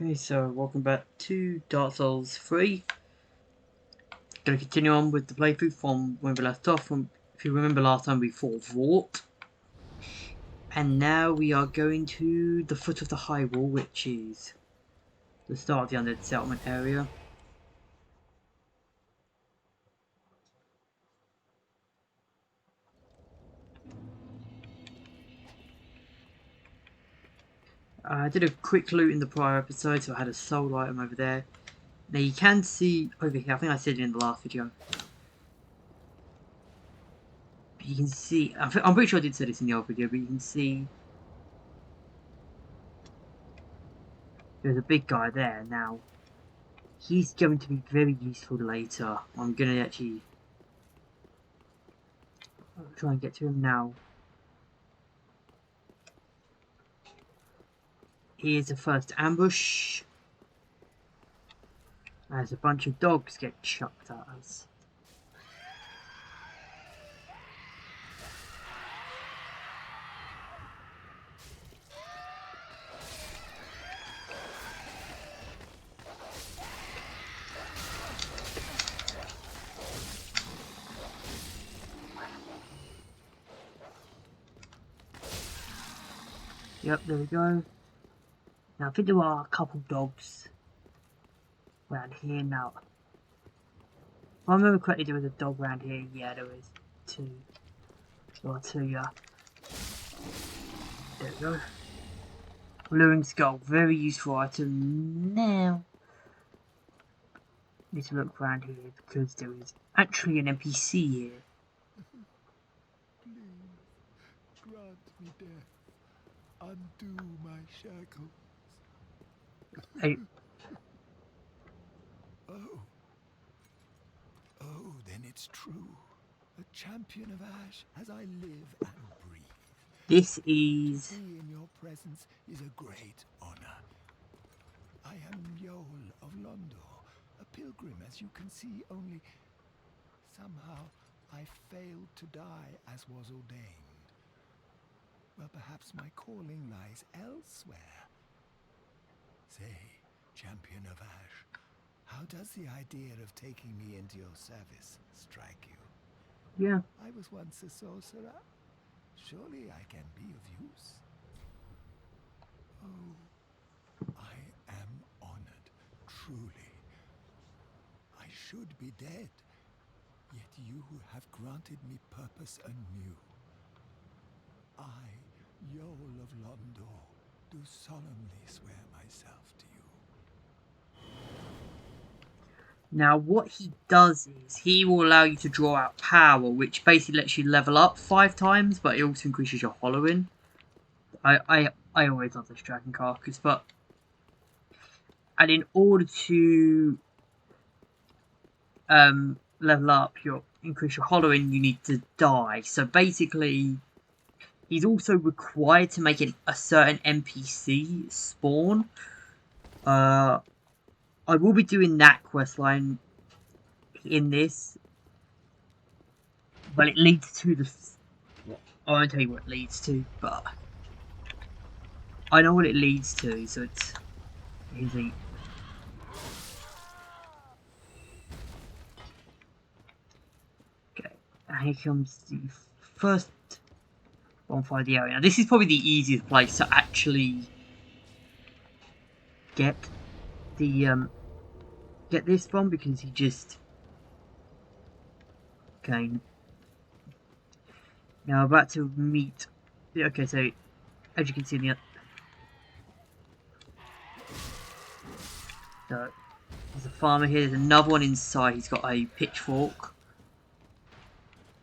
Okay, so welcome back to Dark Souls 3. Gonna continue on with the playthrough from when we left off. If you remember last time we fought Vort. And now we are going to the foot of the high wall, which is the start of the Undead Settlement area. I did a quick loot in the prior episode, so I had a soul item over there. Now you can see over here, I think I said it in the last video. You can see, I'm pretty sure I did say this in the old video, but you can see there's a big guy there now. He's going to be very useful later. I'm going to actually try and get to him now. Here's the first ambush. As a bunch of dogs get chucked at us. Yep, there we go. Now I think there are a couple dogs around here now. If I remember correctly, there was a dog around here. Yeah, there was two. Or two, yeah. There we go. Luring skull, very useful item. Now, need to look around here because there is actually an NPC here. Please, grant me death. Undo my shackles. Hey. Oh, then it's true. A champion of Ash as I live and breathe. This is... To be in your presence is a great honor. I am Yol of Londor, a pilgrim, as you can see, only somehow I failed to die as was ordained. Well, perhaps my calling lies elsewhere. Say, champion of Ash, how does the idea of taking me into your service strike you? Yeah. I was once a sorcerer. Surely I can be of use. Oh, I am honored, truly. I should be dead, yet you have granted me purpose anew. I, Yol of Londor, do solemnly swear myself to you. Now what he does is he will allow you to draw out power, which basically lets you level up 5 times, but it also increases your hollowing. I always love this dragon carcass, but and in order to level up increase your hollowing, you need to die. So basically, he's also required to make a certain NPC spawn. I will be doing that questline in this, but it leads to the... I won't tell you what it leads to, but I know what it leads to, so it's easy. Okay, and here comes the first bonfire of the area. Now this is probably the easiest place to actually get the get this from, because he just... Okay. Now about to meet... Okay, so as you can see in the... So, there's a farmer here, there's another one inside, he's got a pitchfork.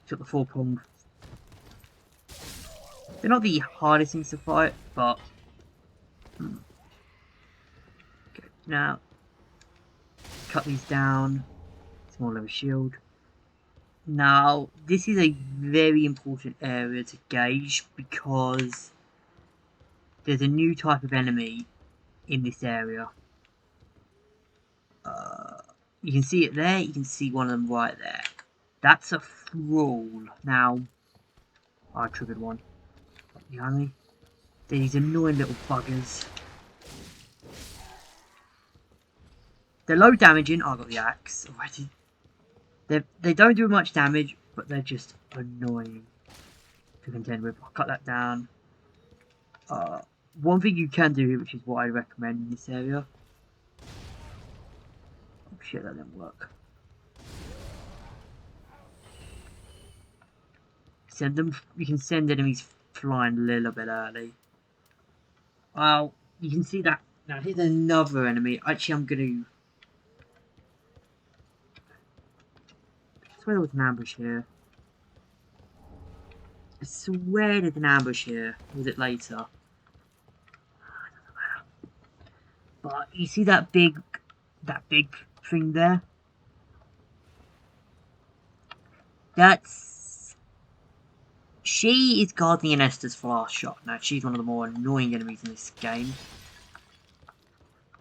He's got the 4-pronged. They're not the hardest things to fight, but... Okay, now... Cut these down. Small level shield. Now, this is a very important area to gauge because there's a new type of enemy in this area. You can see it there, you can see one of them right there. That's a thrall. Now, I triggered one. Behind me. These annoying little buggers. They're low damaging. Oh, I got the axe already. They don't do much damage, but they're just annoying to contend with. I'll cut that down. One thing you can do here, which is what I recommend in this area. Oh shit, that didn't work. Send them. You can send enemies flying a little bit early. Well, you can see that. Now here's another enemy. Actually, I'm gonna. I swear there was an ambush here. I swear there's an ambush here. Or was it later? But you see that big thing there? She is Guardian Esther's last shot. Now, she's one of the more annoying enemies in this game.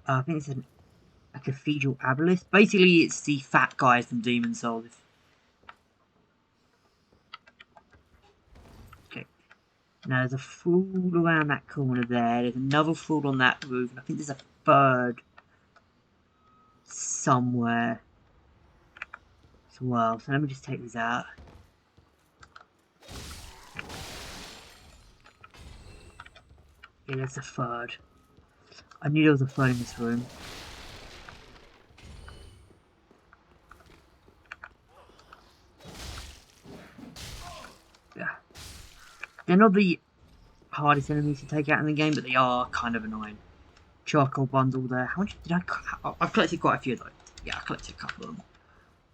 I think it's a Cathedral Aboleth. Basically, it's the fat guys from Demon's Souls. Okay. Now, there's a fool around that corner there. There's another fool on that roof. And I think there's a third somewhere as well. So let me just take these out. Yeah, there's a third. I knew there was a third in this room. Yeah. They're not the hardest enemies to take out in the game, but they are kind of annoying. Charcoal bundle there. How much did I've collected quite a few though. Yeah, I collected a couple of them.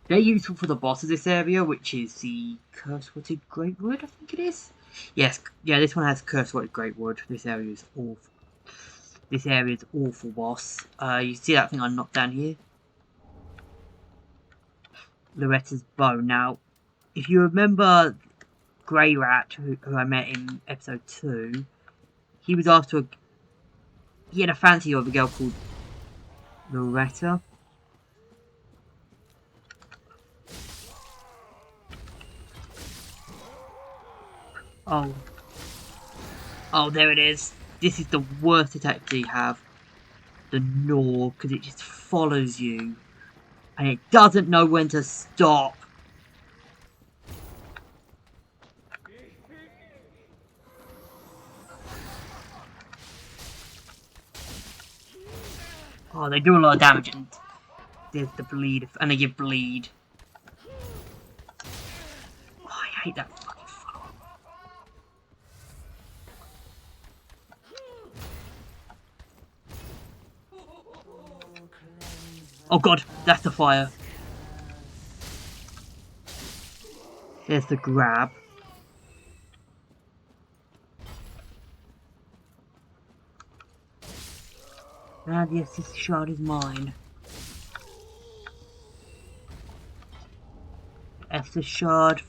They're useful for the boss of this area, which is the Curse-Worded Greatwood, I think it is. Yes, yeah, this one has Curse-Worded Greatwood. This area is awful. This area is awful, boss. You see that thing I knocked down here? Loretta's bow. Now, if you remember Grey Rat, who I met in episode 2, he was after he had a fancy of a girl called Loretta. Oh, there it is. This is the worst attack you have. The Gnaw, because it just follows you. And it doesn't know when to stop. Oh, they do a lot of damage, and there's the bleed, and they give bleed. Oh, I hate that fucking funnel. Oh god, that's the fire. There's the grab. And yes, this shard is mine. Esther shard.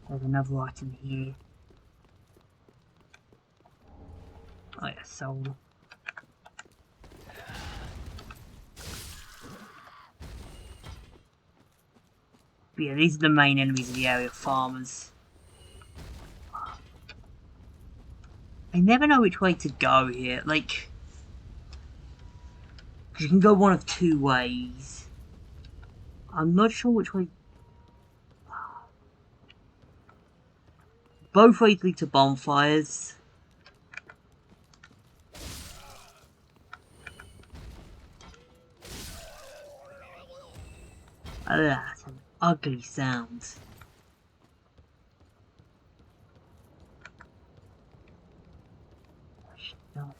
There's another item here. Oh yeah, soul. But yeah, these are the main enemies of the area, farmers. I never know which way to go here, like... Because you can go one of two ways. I'm not sure which way... Both ways lead to bonfires. That's an ugly sound. No.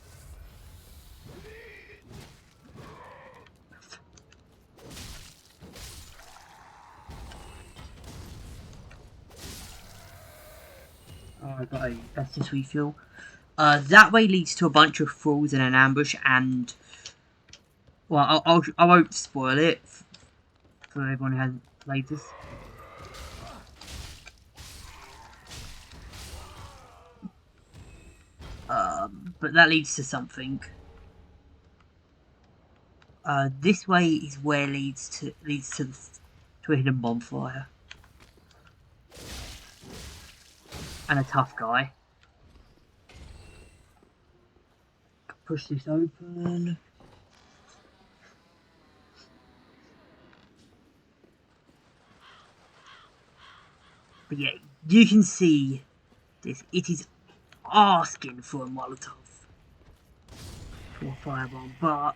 Oh, I got a Estus refill. That way leads to a bunch of thralls in an ambush, and well, I won't spoil it for everyone who hasn't played this. But that leads to something. This way is where leads to a hidden bonfire and a tough guy. Push this open. But yeah, you can see this. It is asking for a Molotov. For a firebomb. But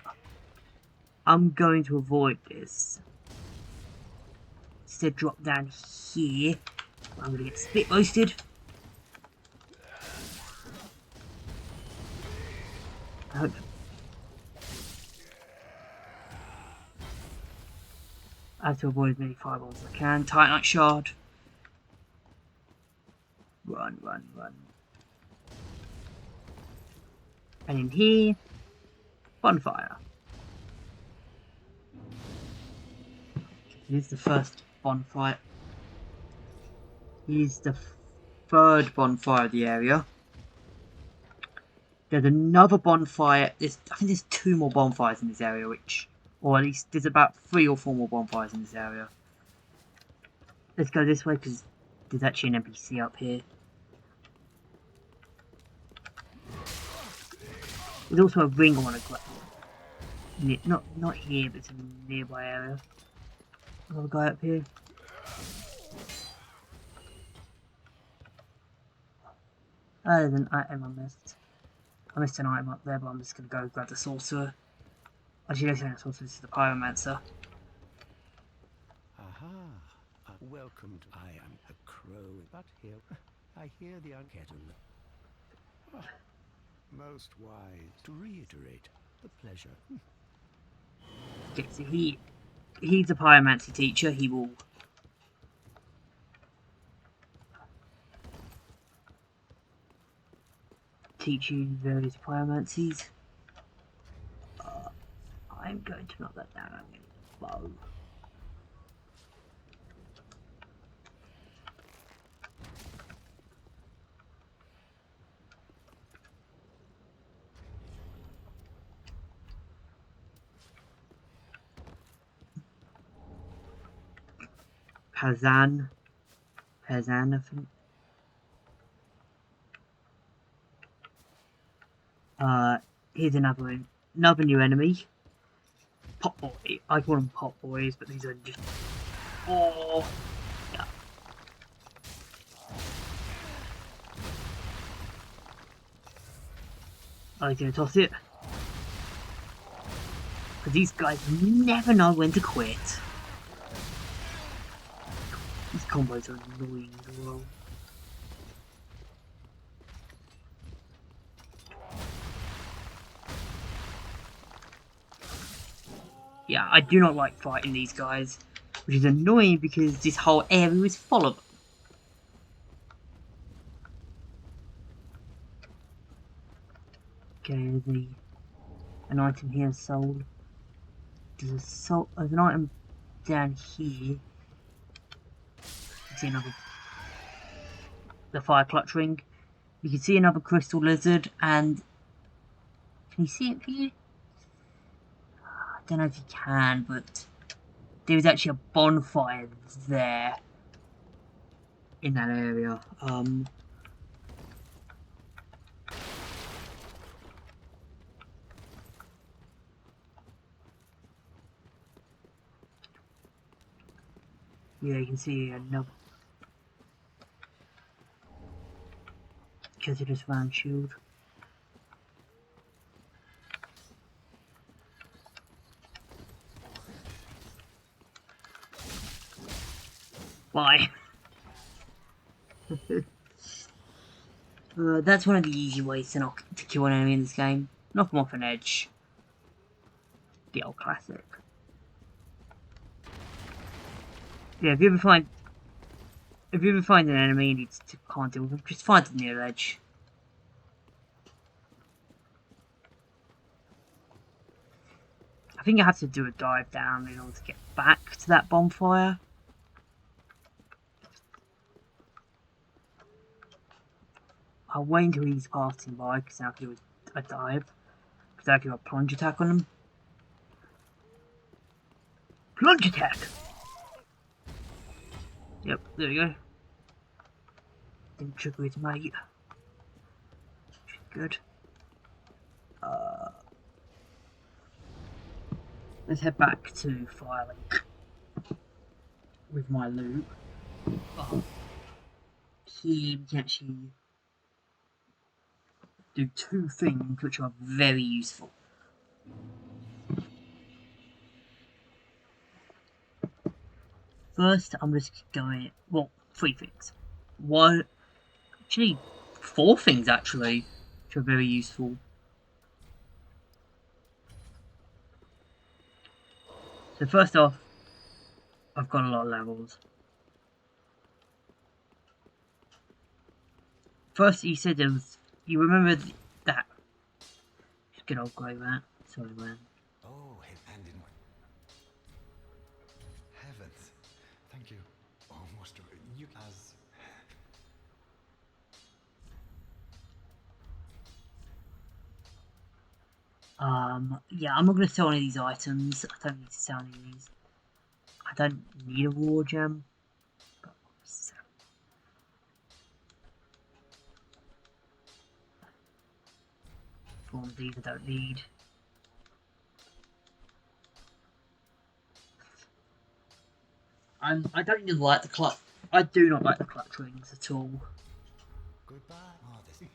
I'm going to avoid this. Instead drop down here. I'm going to get spit roasted. I hope. I have to avoid as many fireballs as I can. Titanite shard. Run, run, run. And in here, bonfire. Here's the first bonfire. Here's the third bonfire of the area. There's another bonfire. I think there's 2 more bonfires in this area, or at least there's about 3 or 4 more bonfires in this area. Let's go this way because there's actually an NPC up here. There's also a ring I want to grab. Not here, but it's a nearby area. Another guy up here. Oh, there's an item I missed. I missed an item up there, but I'm just going to go grab the sorcerer. Actually, no, the sorcerer, this is the Pyromancer. Aha! Welcome to... I am a crow, but here I hear the unkettle. Oh, most wise. To reiterate, the pleasure. Okay, so he's a Pyromancer teacher. He will teach you various pyromancies. I'm going to knock that down. I'm going to bow. Pazan, I think. Here's another new enemy. Pop boy. I call them pop boys, but these are just. Oh, yeah. I'm gonna toss it because these guys never know when to quit. These combos are annoying as well. Yeah, I do not like fighting these guys, which is annoying because this whole area is full of them. Okay, there's an item here sold. There's an item down here. See the fire clutch ring. You can see another crystal lizard, and can you see it here? I don't know if you can, but there's actually a bonfire there in that area. Yeah, you can see another. Because it is round shield. Bye. That's one of the easy ways to kill an enemy in this game. Knock them off an edge. The old classic. Yeah, if you ever find an enemy and you can't deal with them, just find the near edge. I think you have to do a dive down in order to get back to that bonfire. I'll wait until he's passing by because now I can do a dive. Because I can do a plunge attack on him. Plunge attack! Yep, there we go. Didn't trigger his mate. Good. Let's head back to Firelink with my loot. Oh. here we can actually do two things which are very useful. First, I'm just going, well, three things. One, actually, four things actually, which are very useful. So first off, I've got a lot of levels. First, you said there was, you remember that good old grey rat? Sorry, man. Oh, and in heavens. Thank you. Almost you as yeah, I'm not going to sell any of these items. I don't need to sell any of these. I don't need a war gem. But one of these I don't need. I don't even like the clutch. I do not like the clutch rings at all. goodbye. Oh, this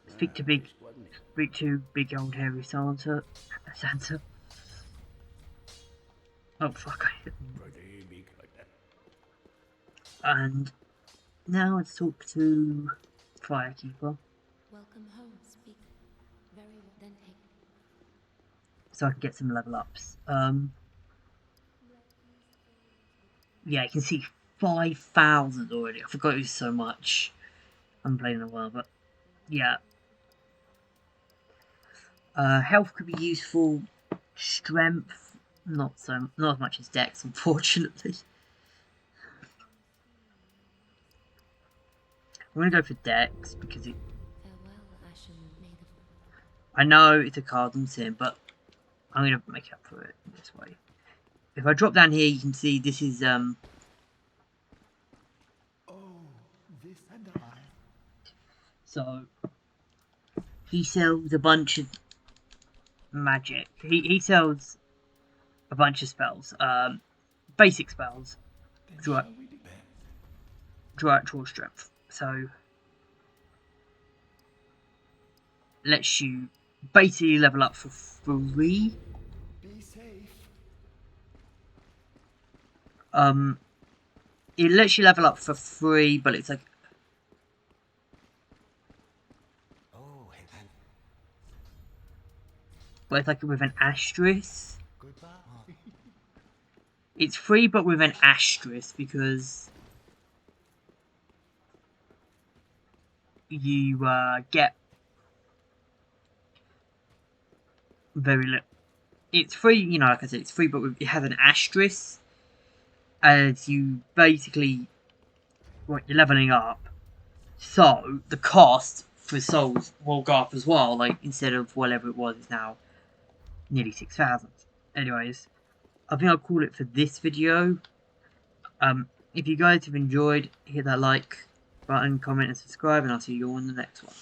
Speak to big old hairy Santa. Oh fuck! I hit him. And now let's talk to Firekeeper. Welcome home. Speak very well. Then take. So I can get some level ups. Yeah, you can see 5,000 already. I forgot it was so much. I haven't played in a while, but yeah. Health could be useful. Strength, not as much as Dex, unfortunately. I'm gonna go for Dex because I know it's a cardinal sin, but I'm gonna make up for it this way. If I drop down here, you can see this is Oh, this and I. So he sells a bunch of magic. He sells a bunch of spells, basic spells. Draw strength. So lets you basically level up for free. Be safe. It lets you level up for free, but it's like but it's like with an asterisk. Goodbye. It's free, but with an asterisk because you get very little. It's free, you know, like I said, it's free, but it has an asterisk as you basically, well, you're leveling up. So the cost for souls will go up as well. Like instead of whatever it was, it's now nearly 6,000. Anyways, I think I'll call it for this video. If you guys have enjoyed, hit that like button, comment and subscribe, and I'll see you all in the next one.